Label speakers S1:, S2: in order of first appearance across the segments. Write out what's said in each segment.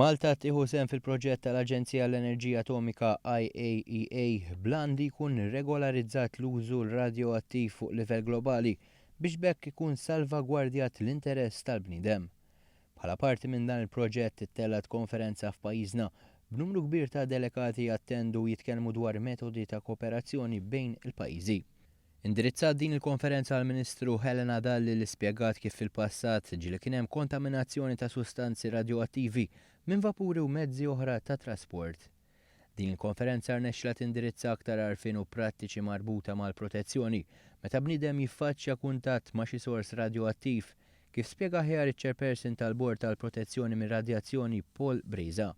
S1: Malta tieħu sehem fil-proġett tal-Aġenzija l-Enerġija Atomika IAEA blan li jkun regolarizzat l-użu l-radjoattiv fuq livell globali biex bekk ikun salvagwardjat l-interess tal-bniedem. Bħala parti minn dan il-proġett ittellat konferenza f'pajjiżna b'numru kbir ta' delegati attendu jitkellmu dwar metodi ta' kooperazzjoni bejn il-pajjiżi. Indirizzat din il-konferenza għall-Ministru Helena Dalli li spjegat kif fil-passat ġieli kien hemm kontaminazzjoni ta' sustanzi radjoattivi minn vapuri u mezzi oħra ta' trasport. Din il-konferenza rnexxla tindirizza aktar għarfien u prattiċi marbuta mal-protezzjoni meta bniedem jiffaċċja kuntatt ma' xi sors radjoattiv, kif spjega aħjar iċ-chairperson tal-Bord tal-Protezzjoni mir-Radjazzjoni Paul Breza.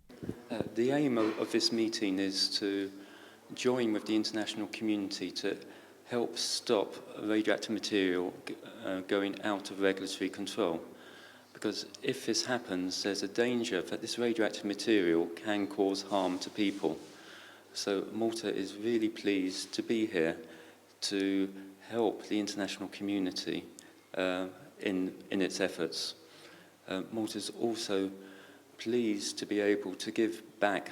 S2: The aim of this meeting is to join with the international community to help stop radioactive material going out of regulatory control. Because if this happens, there's a danger that this radioactive material can cause harm to people. So Malta is really pleased to be here to help the international community in its efforts. Malta is also pleased to be able to give back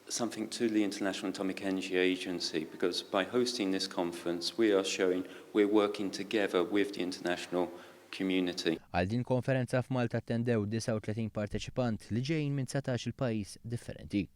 S2: something to the International Atomic Energy Agency, because by hosting this conference we are showing we're working together with the international community.
S1: Għal din konferenza f'Malta attendew 39 parteċipant li ġejjin minn 19 il-pajjiż differenti.